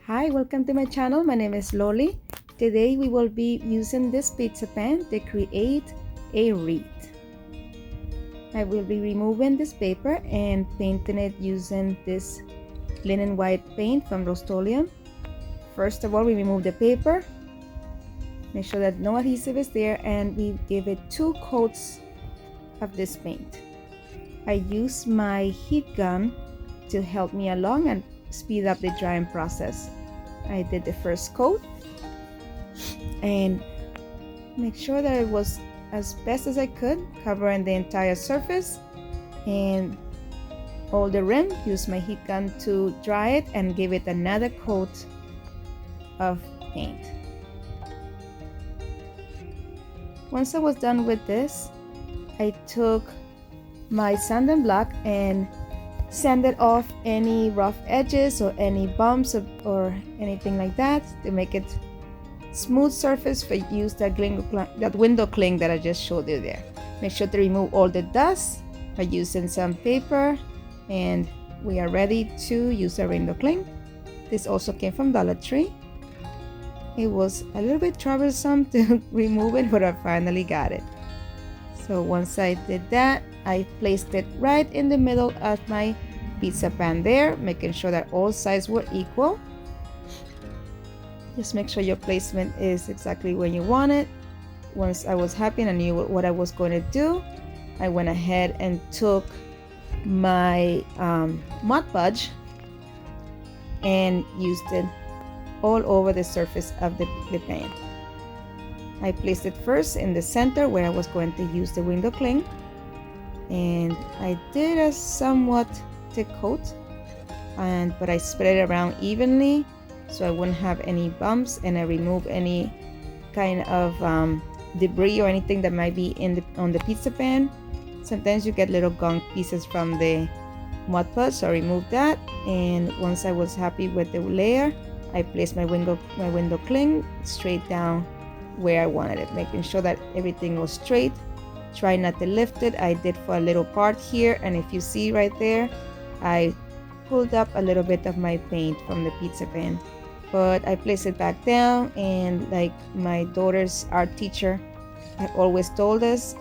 Hi, welcome to my channel. My name is Loli. Today we will be using this pizza pan to create a wreath. I will be removing this paper and painting it using this linen white paint from Rust-Oleum. First of all, we remove the paper, make sure that no adhesive is there, and we give it 2 coats of this paint. I use my heat gun to help me along and speed up the drying process. I did the first coat and make sure that it was as best as I could, covering the entire surface and all the rim. Use my heat gun to dry it and give it another coat of paint. Once I was done with this, I took my sanding block and sanded off any rough edges or any bumps or anything like that to make it smooth surface. For use that window cling that I just showed you there. Make sure to remove all the dust by using some paper, and we are ready to use our window cling. This also came from DollarTree. It was a little bit troublesome to remove it, but I finally got it. So once I did that, I placed it right in the middle of my pizza pan there, making sure that all sides were equal. Just make sure your placement is exactly where you want it. Once I was happy and I knew what I was going to do, I went ahead and took my Mod Podge and used it all over the surface of the pan. I placed it first in the center where I was going to use the window cling, and I did a somewhat thick coat, but I spread it around evenly so I wouldn't have any bumps, and I remove any kind of debris or anything that might be on the pizza pan. Sometimes you get little gunk pieces from the Mod Podge, so I removed that. And once I was happy with the layer, I placed my window cling straight down where I wanted it, making sure that everything was straight. Try not to lift it. I did for a little part here, and if you see right there, I pulled up a little bit of my paint from the pizza pan, but I placed it back down. And like my daughter's art teacher had always told us,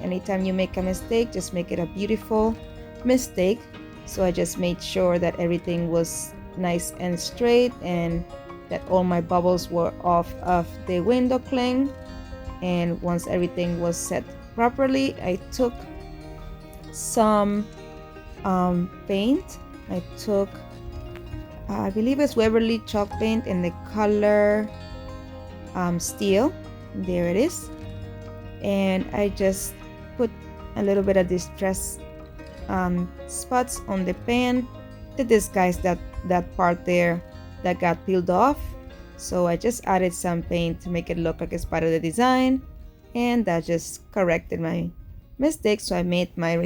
anytime you make a mistake, just make it a beautiful mistake. So I just made sure that everything was nice and straight and that all my bubbles were off of the window cling. And once everything was set properly, I took some paint. I took I believe it's Waverly chalk paint in the color steel. There it is. And I just put a little bit of distress spots on the pan to disguise that part there that got peeled off. So I just added some paint to make it look like it's part of the design, and that just corrected my mistake. So I made my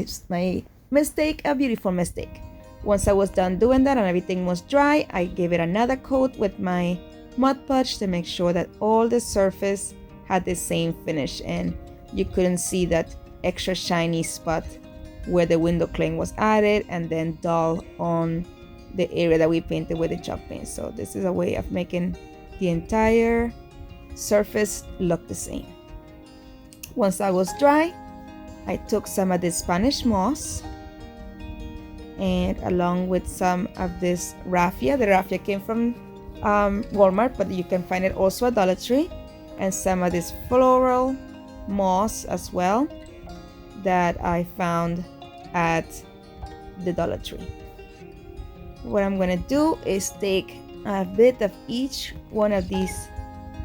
mistake a beautiful mistake. Once I was done doing that and everything was dry, I gave it another coat with my Mod Podge to make sure that all the surface had the same finish and you couldn't see that extra shiny spot where the window cling was added and then dull on the area that we painted with the chalk paint. So this is a way of making the entire surface look the same. Once that was dry, I took some of this Spanish moss and along with some of this raffia. The raffia came from Walmart, but you can find it also at Dollar Tree, and some of this floral moss as well that I found at the Dollar Tree. What I'm going to do is take a bit of each one of these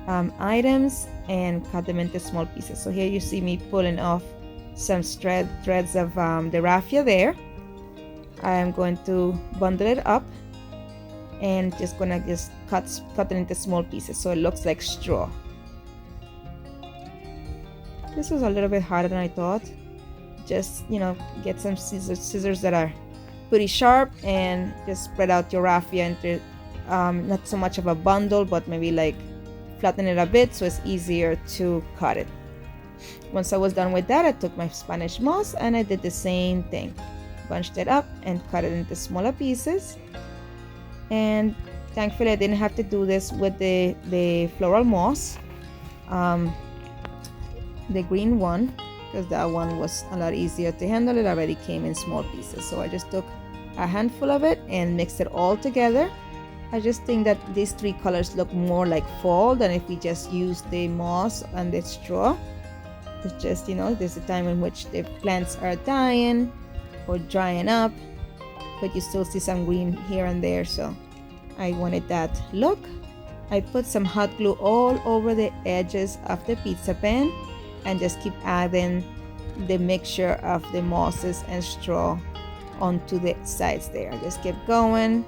items and cut them into small pieces. So here you see me pulling off some threads of the raffia there. I am going to bundle it up and just cut it into small pieces so it looks like straw. This was a little bit harder than I thought. Just, get some scissors that are pretty sharp and just spread out your raffia into not so much of a bundle, but maybe like flatten it a bit so it's easier to cut it. Once I was done with that, I took my Spanish moss and I did the same thing. Bunched it up and cut it into smaller pieces. And Thankfully I didn't have to do this with the floral moss, the green one, because that one was a lot easier to handle. It already came in small pieces, so I just took a handful of it and mixed it all together. I just think that these three colors look more like fall than if we just use the moss and the straw. It's just, you know, there's a time in which the plants are dying or drying up, but you still see some green here and there, so I wanted that look. I put some hot glue all over the edges of the pizza pan and just keep adding the mixture of the mosses and straw onto the sides there. I just kept going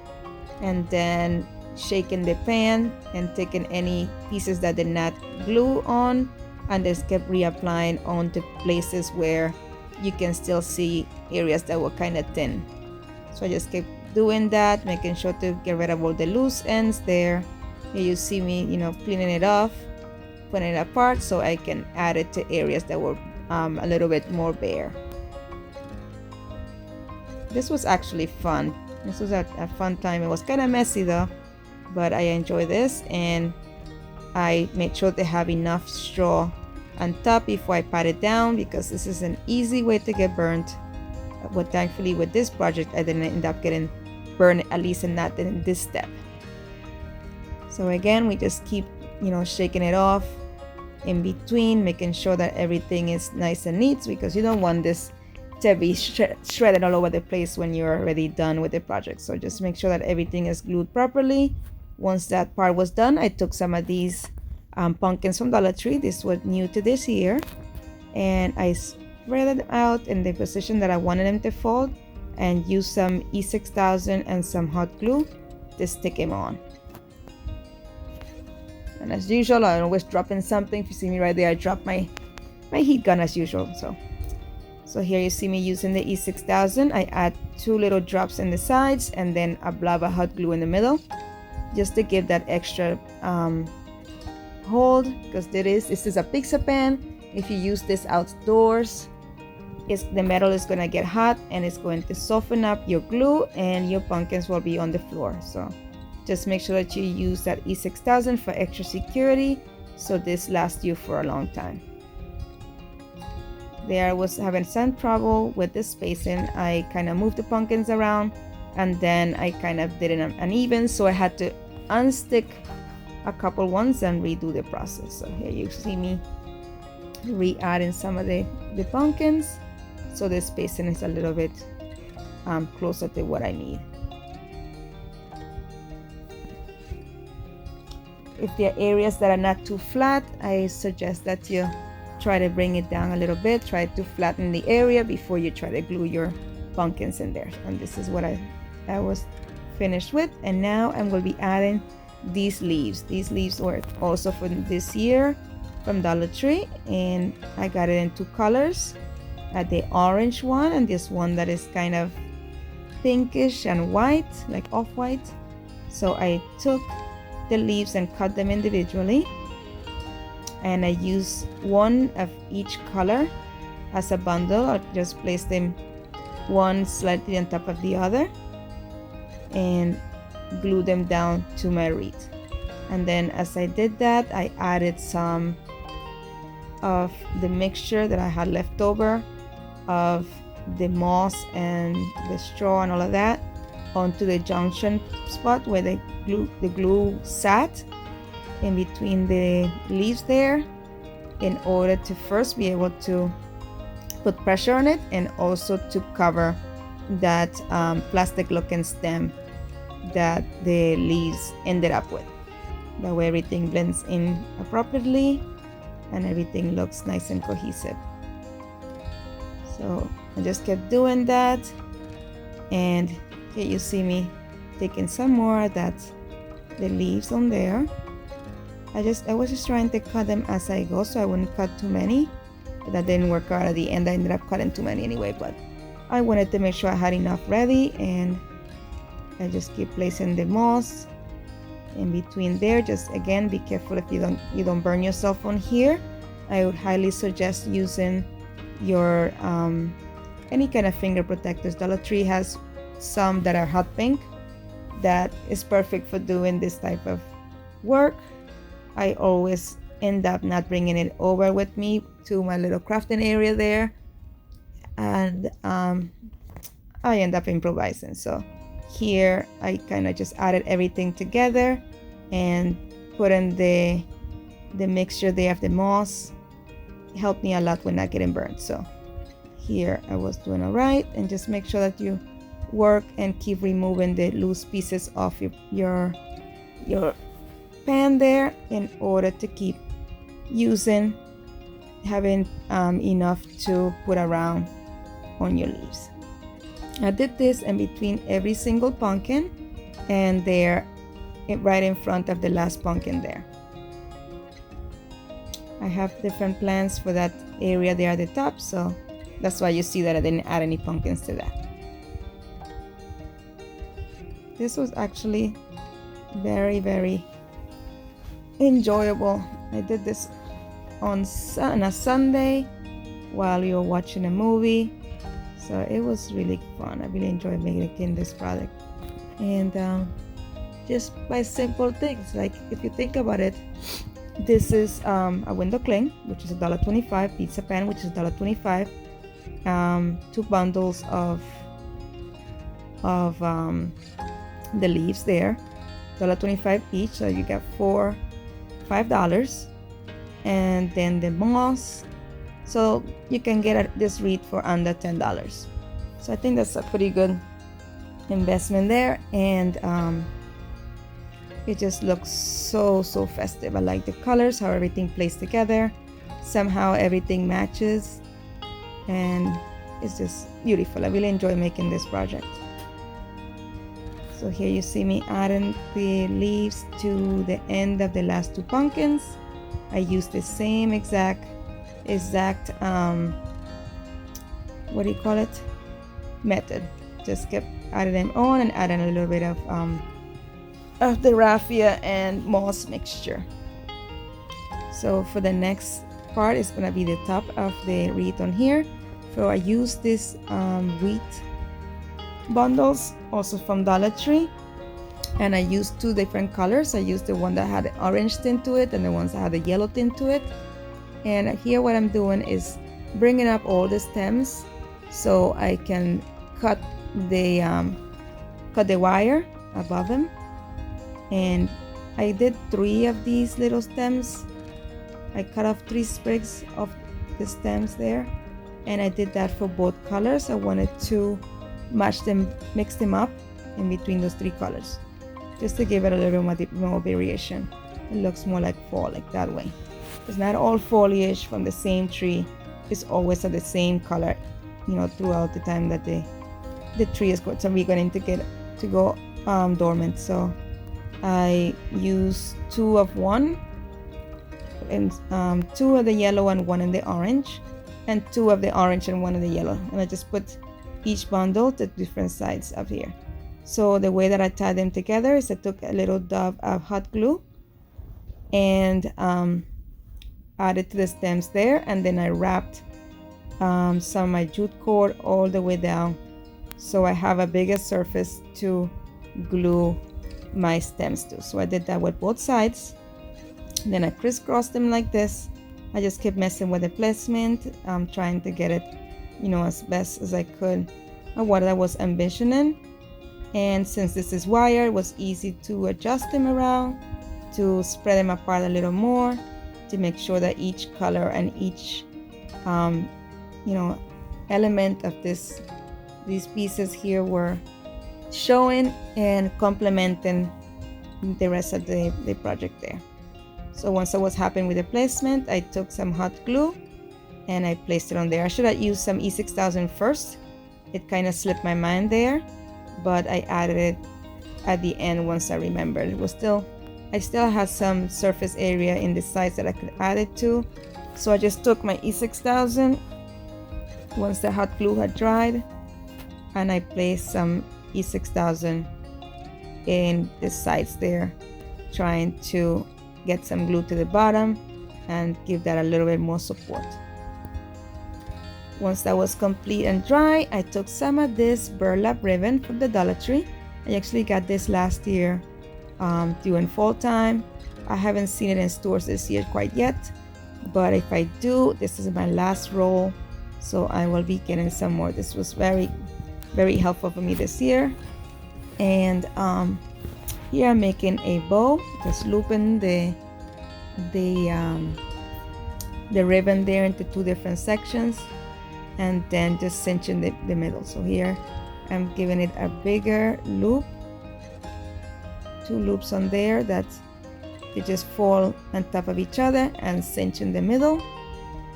and then shaking the pan and taking any pieces that did not glue on and just kept reapplying onto places where you can still see areas that were kind of thin. So I just kept doing that, making sure to get rid of all the loose ends there. Here you see me, you know, cleaning it off, putting it apart so I can add it to areas that were a little bit more bare. This was actually fun. This was a fun time. It was kind of messy though, but I enjoy this, and I made sure to have enough straw on top before I pat it down, because this is an easy way to get burnt. But thankfully with this project I didn't end up getting burned, at least not in this step. So again, we just keep, you know, shaking it off in between, making sure that everything is nice and neat, because you don't want this to be shredded all over the place when you're already done with the project. So just make sure that everything is glued properly. Once that part was done, I took some of these pumpkins from DollarTree. This was new to this year, and I spread it out in the position that I wanted them to fold and use some E6000 and some hot glue to stick them on. And as usual, I'm always dropping something. If you see me right there, I drop my heat gun as usual. So here you see me using the E6000. I add 2 little drops in the sides and then a blob of hot glue in the middle, just to give that extra hold, because this is a pizza pan. If you use this outdoors, the metal is going to get hot and it's going to soften up your glue and your pumpkins will be on the floor. So just make sure that you use that E6000 for extra security, so this lasts you for a long time. There I was having some trouble with the spacing. I kind of moved the pumpkins around and then I kind of did it uneven, so I had to unstick a couple ones and redo the process. So here you see me re-adding some of the pumpkins, so the spacing is a little bit closer to what I need. If there are areas that are not too flat, I suggest that you try to bring it down a little bit. Try to flatten the area before you try to glue your pumpkins in there. And this is what I was finished with. And now I'm going to be adding these leaves. These leaves were also from this year from DollarTree, and I got it in 2 colors. The orange one and this one that is kind of pinkish and white, like off-white. So I took the leaves and cut them individually, and I use one of each color as a bundle. I'll just place them one slightly on top of the other and glue them down to my wreath. And then as I did that, I added some of the mixture that I had left over of the moss and the straw and all of that onto the junction spot where the glue sat in between the leaves there, in order to first be able to put pressure on it and also to cover that plastic looking stem that the leaves ended up with. That way everything blends in appropriately and everything looks nice and cohesive. So I just kept doing that, and here you see me taking some more of the leaves on there. I was just trying to cut them as I go, so I wouldn't cut too many, but that didn't work out at the end. I ended up cutting too many anyway, but I wanted to make sure I had enough ready, and I just keep placing the moss in between there. Just again, be careful if you don't burn yourself on here. I would highly suggest using your any kind of finger protectors. DollarTree has some that are hot pink, that is perfect for doing this type of work. I always end up not bringing it over with me to my little crafting area there, and I end up improvising. So here I kind of just added everything together and put in the mixture there of the moss. It helped me a lot when not getting burnt. So here I was doing all right, and just make sure that you work and keep removing the loose pieces off your pan there in order to keep having enough to put around on your leaves. I did this in between every single pumpkin, and there right in front of the last pumpkin there. I have different plans for that area there at the top, so that's why you see that I didn't add any pumpkins to that. This was actually very, very enjoyable. I did this on a Sunday while you were watching a movie, so it was really fun. I really enjoyed making this product, and just by simple things, like if you think about it, this is a window cling, which is $1.25, pizza pan, which is $1.25, 2 bundles of the leaves there, $1.25 each, so you got $5, and then the moss, so you can get this wreath for under $10. So I think that's a pretty good investment there, and it just looks so festive. I like the colors, how everything plays together, somehow everything matches, and it's just beautiful. I really enjoy making this project. So here you see me adding the leaves to the end of the last 2 pumpkins. I used the same exact what do you call it, method. Just kept adding them on and adding a little bit of the raffia and moss mixture. So for the next part, it's gonna be the top of the wreath on here. So I used this wreath bundles also from DollarTree, and I used 2 different colors. I used the one that had the orange tint to it and the ones that had the yellow tint to it. And here what I'm doing is bringing up all the stems so I can cut the wire above them. And I did 3 of these little stems. I cut off 3 sprigs of the stems there, and I did that for both colors. I wanted to mix them up in between those 3 colors, just to give it a little more variation. It looks more like fall, like that way. It's not all foliage from the same tree. It's always of the same color, throughout the time that the tree is going to go dormant. So I use 2 of one, and 2 of the yellow and 1 in the orange, and 2 of the orange and 1 in the yellow, and I just put each bundle to different sides of here. So the way that I tie them together is I took a little dab of hot glue and added to the stems there, and then I wrapped some of my jute cord all the way down, so I have a bigger surface to glue my stems to. So I did that with both sides. Then I crisscrossed them like this. I just kept messing with the placement, trying to get it, as best as I could of what I was envisioning. And since this is wire, it was easy to adjust them around, to spread them apart a little more, to make sure that each color and each element of these pieces here were showing and complementing the rest of the project there. So once I was happy with the placement, I took some hot glue and I placed it on there. I should have used some E6000 first. It kind of slipped my mind there, but I added it at the end once I remembered. I still had some surface area in the sides that I could add it to. So I just took my E6000 once the hot glue had dried, and I placed some E6000 in the sides there, trying to get some glue to the bottom and give that a little bit more support. Once that was complete and dry, I took some of this burlap ribbon from the DollarTree, I actually got this last year during fall time. I haven't seen it in stores this year quite yet, but if I do, this is my last roll, so I will be getting some more. This was very, very helpful for me this year. And here I'm making a bow, just looping the ribbon there into 2 different sections, and then just cinching the middle. So here I'm giving it a bigger loop, 2 loops on there that they just fall on top of each other, and cinch in the middle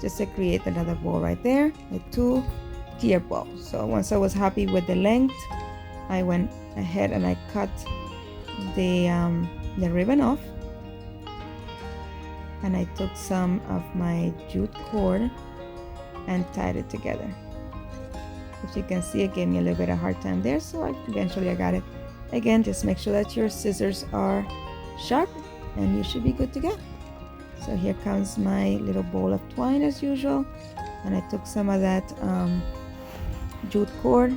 just to create another bow right there, a 2-tier bow. So once I was happy with the length, I went ahead and I cut the ribbon off, and I took some of my jute cord and tied it together. As you can see, it gave me a little bit of a hard time there, so eventually I got it. Again, just make sure that your scissors are sharp and you should be good to go. So here comes my little ball of twine as usual, and I took some of that jute cord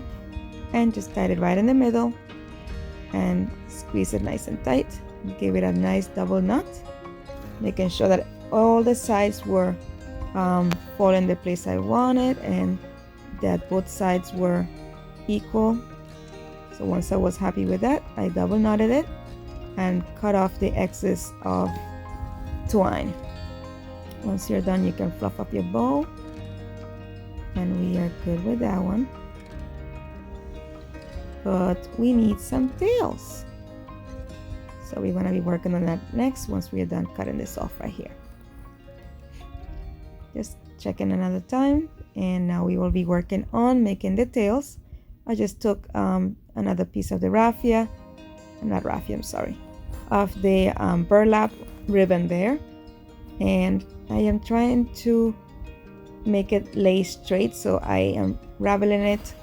and just tied it right in the middle and squeeze it nice and tight. Give it a nice double knot, making sure that all the sides were fall in the place I wanted and that both sides were equal. So once I was happy with that, I double knotted it and cut off the excess of twine. Once you're done, you can fluff up your bow, and we are good with that one. But we need some tails, so we're going to be working on that next once we are done cutting this off right here. Just checking another time, and now we will be working on making the tails. I just took another piece of the raffia, not raffia, I'm sorry, of the burlap ribbon there, and I am trying to make it lay straight, so I am raveling it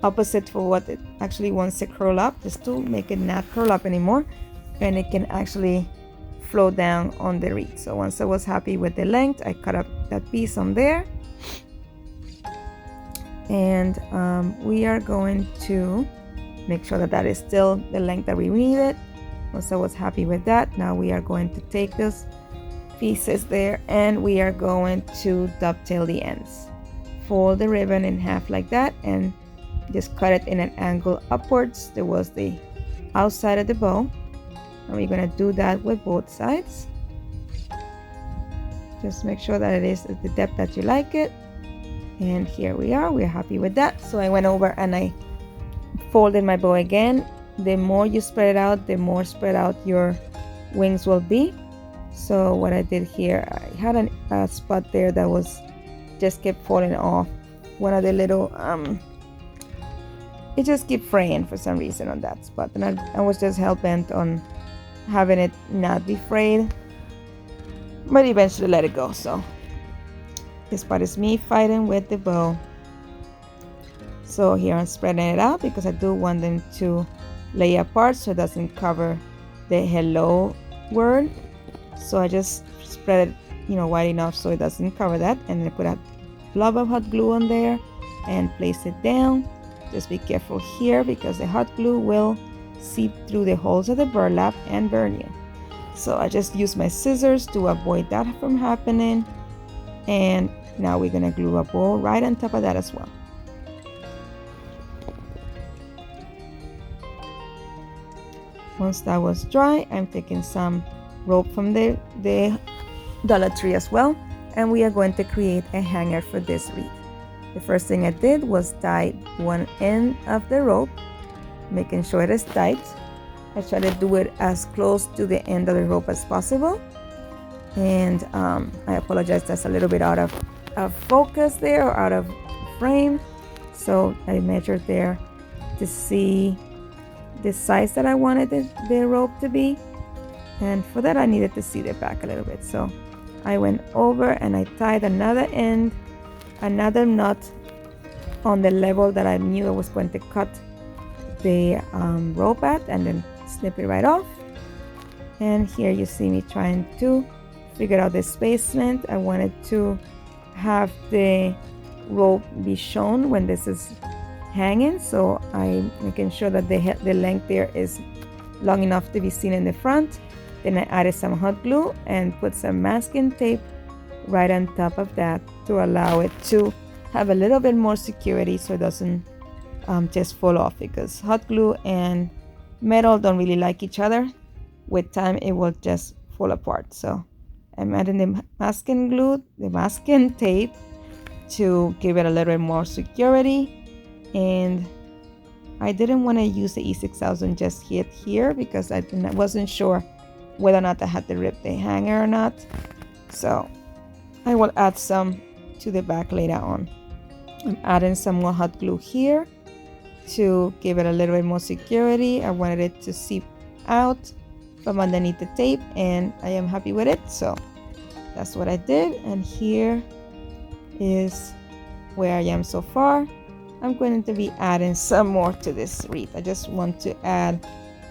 opposite for what it actually wants to curl up, just to make it not curl up anymore, and it can actually flow down on the wreath. So once I was happy with the length, I cut up that piece on there, and we are going to make sure that that is still the length that we needed. Once I was happy with that, now we are going to take those pieces there and we are going to dovetail the ends. Fold the ribbon in half like that and just cut it in an angle upwards towards the outside of the bow, and we're going to do that with both sides. Just make sure that it is at the depth that you like it, and here we are, we're happy with that. So I went over and I folded my bow again. The more you spread it out, the more spread out your wings will be. So what I did here, I had a spot there that was just kept falling off. One of the little it just kept fraying for some reason on that spot, and I was just hell-bent on having it not be frayed, but eventually let it go. So this part is me fighting with the bow. So here I'm spreading it out because I do want them to lay apart so it doesn't cover the hello word. So I just spread it, wide enough so it doesn't cover that, and then put a blob of hot glue on there and place it down. Just be careful here because the hot glue will seep through the holes of the burlap and burn you. So I just use my scissors to avoid that from happening, and now we're gonna glue a bow right on top of that as well. Once that was dry, I'm taking some rope from the DollarTree as well, and we are going to create a hanger for this wreath. The first thing I did was tie one end of the rope, making sure it is tight. I try to do it as close to the end of the rope as possible, and I apologize, that's a little bit out of focus there, or out of frame. So I measured there to see the size that I wanted the rope to be, and for that I needed to see the back a little bit. So I went over and I tied another knot on the level that I knew I was going to cut the rope at, and then snip it right off. And here you see me trying to figure out the spacement. I wanted to have the rope be shown when this is hanging, so I'm making sure that the length there is long enough to be seen in the front. Then I added some hot glue and put some masking tape right on top of that to allow it to have a little bit more security so it doesn't just fall off, because hot glue and metal don't really like each other. With time it will just fall apart. So I'm adding the masking tape to give it a little bit more security. And I didn't want to use the E6000 just yet here because I wasn't sure whether or not I had to rip the hanger or not. So I will add some to the back later on. I'm adding some more hot glue here to give it a little bit more security. I wanted it to seep out from underneath the tape, and I am happy with it. So that's what I did, and here is where I am so far. I'm going to be adding some more to this wreath. I just want to add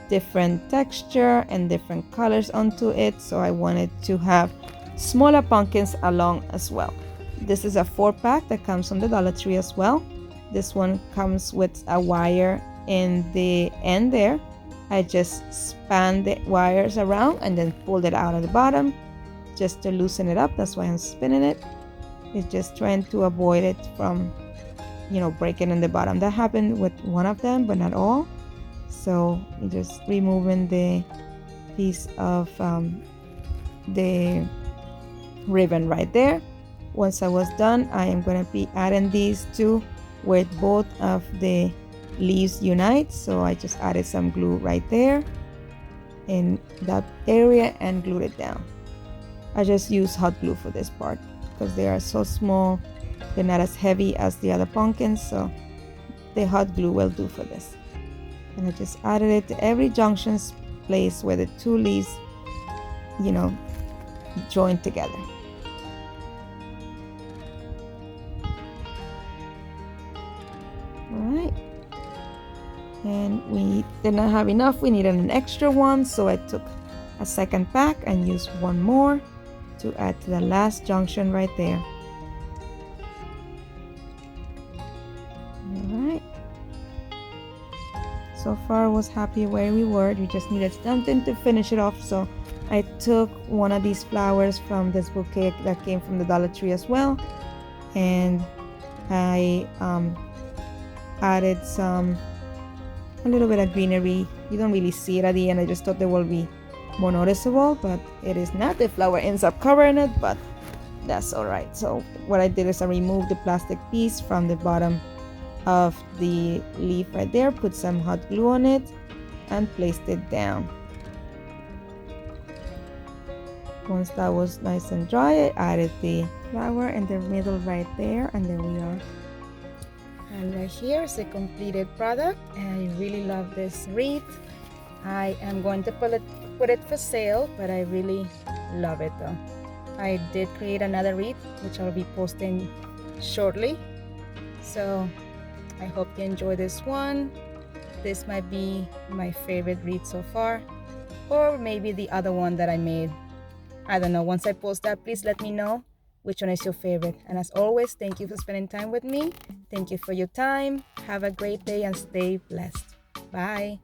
different texture and different colors onto it, so I wanted to have smaller pumpkins along as well. This is a 4-pack that comes from the Dollar Tree as well. This one comes with a wire in the end there. I just span the wires around and then pulled it out at the bottom just to loosen it up. That's why I'm spinning it. It's just trying to avoid it from, breaking in the bottom. That happened with one of them, but not all. So you're just removing the piece of the ribbon right there. Once I was done, I am going to be adding these two where both of the leaves unite. So I just added some glue right there in that area and glued it down. I just use hot glue for this part because they are so small. They're not as heavy as the other pumpkins, so the hot glue will do for this. And I just added it to every junction place where the two leaves, join together. Alright, and we did not have enough. We needed an extra one, so I took a second pack and used one more to add to the last junction right there. Alright, so far I was happy where we were. We just needed something to finish it off, so I took one of these flowers from this bouquet that came from the Dollar Tree as well, and I added a little bit of greenery. You don't really see it at the end. I just thought they will be more noticeable, but it is not. The flower ends up covering it, but that's all right. So what I did is I removed the plastic piece from the bottom of the leaf right there, put some hot glue on it, and placed it down. Once that was nice and dry, I added the flower in the middle right there, and there we are. And right here is the completed product, and I really love this wreath. I am going to put it for sale, but I really love it though. I did create another wreath, which I'll be posting shortly. So I hope you enjoy this one. This might be my favorite wreath so far, or maybe the other one that I made. I don't know. Once I post that, please let me know which one is your favorite. And as always, thank you for spending time with me. Thank you for your time. Have a great day and stay blessed. Bye.